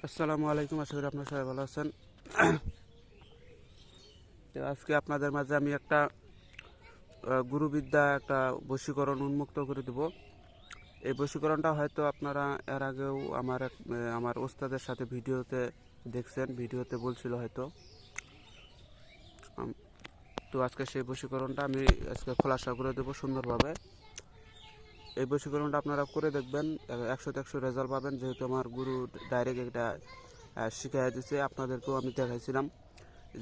আসসালামু আলাইকুম, আশা করি আপনারা সবাই ভালো আছেন। তো আজকে আপনাদের মাঝে আমি একটা গুরুবিদ্যা একটা বশীকরণ উন্মুক্ত করে দেব। এই বশীকরণটা হয়তো আপনারা এর আগেও আমার ওস্তাদের সাথে ভিডিওতে দেখছেন, ভিডিওতে বলছিল হয়তো। তো আজকে সেই বশীকরণটা আমি আজকে খোলাসা করে দেবো সুন্দরভাবে। এই বশীকরণটা আপনারা করে দেখবেন, 100-100 রেজাল্ট পাবেন, যেহেতু আমার গুরু ডাইরেক্ট এটা শিখিয়ে দিচ্ছে। আপনাদেরকেও আমি দেখাইছিলাম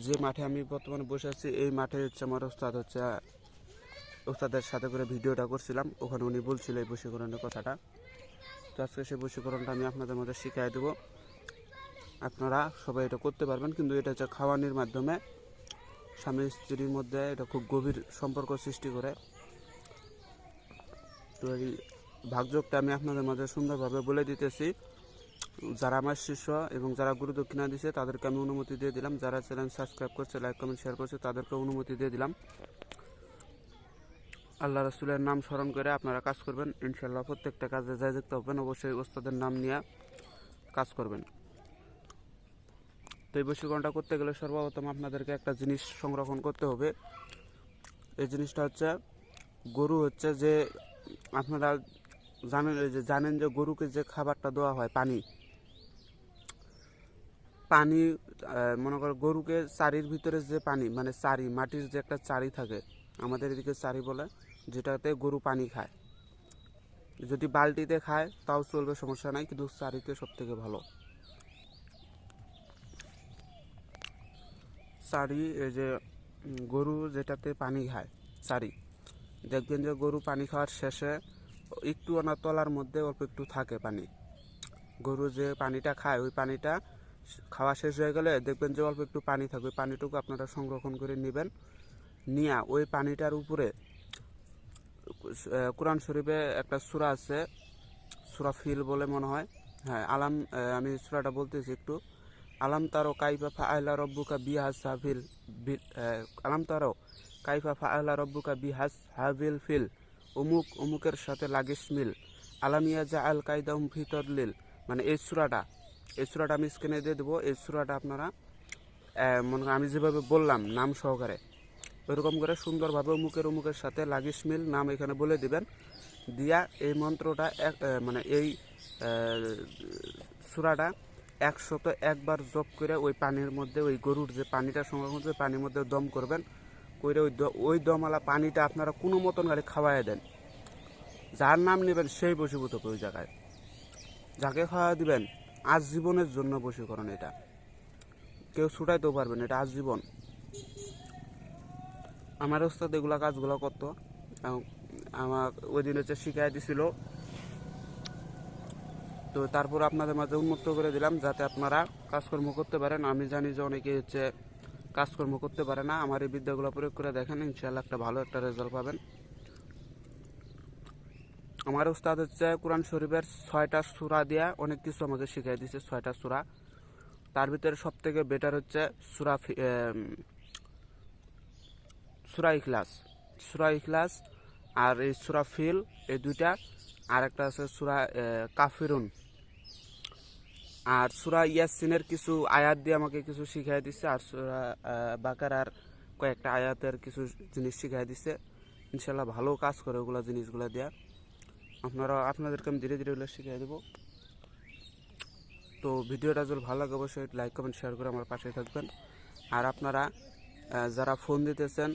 যে মাঠে আমি বর্তমানে বসে আছি, এই মাঠে হচ্ছে আমার ওস্তাদের সাথে করে ভিডিওটা করছিলাম, ওখানে উনি বলছিল এই বশীকরণের কথাটা। তো আজকে সেই বশীকরণটা আমি আপনাদের মধ্যে শিখিয়ে দেবো। আপনারা সবাই এটা করতে পারবেন, কিন্তু এটা হচ্ছে খাওয়ানির মাধ্যমে স্বামী স্ত্রীর মধ্যে এটা খুব গভীর সম্পর্ক সৃষ্টি করে। তো এই ভাগযোগটা আমি আপনাদের মাঝে সুন্দরভাবে বলে দিতেছি। যারা আমার শিষ্য এবং যারা গুরু দক্ষিণা দিচ্ছে তাদেরকে আমি অনুমতি দিয়ে দিলাম, যারা চ্যানেল সাবস্ক্রাইব করছে, লাইক কমেন্ট শেয়ার করছে তাদেরকে অনুমতি দিয়ে দিলাম। আল্লাহ রাসূলের নাম স্মরণ করে আপনারা কাজ করবেন, ইনশাল্লাহ প্রত্যেকটা কাজে যাই দেখতে হবেন, অবশ্যই ওস্তাদের নাম নিয়ে কাজ করবেন। তো এই বশীকরণটা করতে গেলে সর্বপ্রথম আপনাদেরকে একটা জিনিস সংরক্ষণ করতে হবে। এই জিনিসটা হচ্ছে গরু হচ্ছে যে আপনারা জানেন যে গরুকে যে খাবারটা দেওয়া হয় পানি মনে করো গরুকে চারির ভিতরে যে পানি, মানে চারি মাটির যে একটা চারি থাকে, আমাদের এদিকে চারি বলে, যেটাতে গরু পানি খায়। যদি বালতিতে খায় তাও চলবে, সমস্যা নাই, কিন্তু চারিতে সব থেকে ভালো। চারি এই যে গরু যেটাতে পানি খায় চারি, দেখবেন যে গরু পানি খাওয়ার শেষে একটু না তলার মধ্যে অল্প একটু থাকে পানি। গরু যে পানিটা খায় ওই পানিটা খাওয়া শেষ হয়ে গেলে দেখবেন যে অল্প একটু পানি থাকবে, পানিটুকু আপনারা সংরক্ষণ করে নেবেন। নিয়ে ওই পানিটার উপরে কোরআন শরীফে একটা সূরা আছে, সূরা ফিল বলে মনে হয়, হ্যাঁ আমি সূরাটা বলতেছি একটু। আলাম তারো কাইফা ফাআলা রব্বুকা বিহাসহাবিল আলাম তারো কাইফা ফাআলা রব্বুকা বিহাসহাবিল ফিল, অমুকের সাথে লাগিস মিল, আলামিয়া জাআল কাইদাহুম ফি তাদলিল। মানে এই সূরাটা আমি স্ক্রিনে দিয়ে দেবো। এই সূরাটা আপনারা মনে করেন আমি যেভাবে বললাম নাম সহকারে ওইরকম করে সুন্দরভাবে অমুকের সাথে লাগিস মিল নাম এখানে বলে দিবেন। দিয়া এই মন্ত্রটা মানে এই সূরাটা 101 জপ করে ওই পানির মধ্যে, ওই গরুর যে পানিটা সংরক্ষণ করবে পানির মধ্যে দম করবেন, করে ওই দমওয়ালা পানিটা আপনারা কোনো মতন গাড়ি খাওয়াই দেন। যার নাম নেবেন সেই বশীভূত ওই জায়গায়, যাকে খাওয়া দিবেন আজীবনের জন্য বশীকরণ। এটা কেউ ছুটাইতেও পারবেন, এটা আজীবন। আমার ওস্তাদ এগুলা কাজগুলো করতো, আমার ওই দিন হচ্ছে শিখাই দিছিল। তো তারপর আপনাদের মাঝে উন্মুক্ত করে দিলাম যাতে আপনারা কাজকর্ম করতে পারেন। আমি জানি যে অনেকে হচ্ছে কাজকর্ম করতে পারে না, আমার এই বিদ্যাগুলো প্রয়োগ করে দেখেন, ইনশাআল্লাহ একটা ভালো একটা রেজাল্ট পাবেন। আমার ওস্তাদ হচ্ছে কোরআন শরীফের 6টা সূরা দিয়া অনেক কিছু আমাকে শিখিয়ে দিয়েছে। 6টা সূরা, তার ভিতরে সব থেকে বেটার হচ্ছে সূরা ইখলাস আর এই সূরা ফিল, এই দুইটা। আর একটা আছে সূরা কাফিরুন। আর সূরা ইয়াসিনের কিছু আয়াত দিয়ে আমাকে কিছু শিখিয়ে দিচ্ছে, আর সূরা বাকারার কয়েকটা আয়াতের কিছু জিনিস শিখিয়ে দিচ্ছে। ইনশাল্লাহ ভালো কাজ করে ওগুলো জিনিসগুলো দেওয়া। আপনাদেরকে আমি ধীরে ধীরে ওগুলো শিখিয়ে দেবো। তো ভিডিওটা যদি ভালো লাগে অবশ্যই লাইক কমেন্ট শেয়ার করে আমার পাশে থাকবেন। আর আপনারা যারা ফোন দিতেছেন,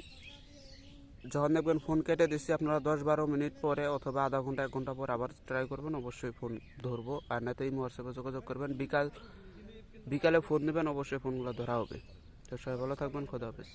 যখন দেখবেন ফোন কেটে দিচ্ছি, আপনারা 10-12 মিনিট পরে অথবা আধা ঘন্টা 1 ঘন্টা পর আবার ট্রাই করবেন, অবশ্যই ফোন ধরবো। আর না তো এই হোয়াটসঅ্যাপে যোগাযোগ করবেন, বিকালে ফোন নেবেন, অবশ্যই ফোনগুলো ধরা হবে। তো সবাই ভালো থাকবেন, খোদা হাফেজ।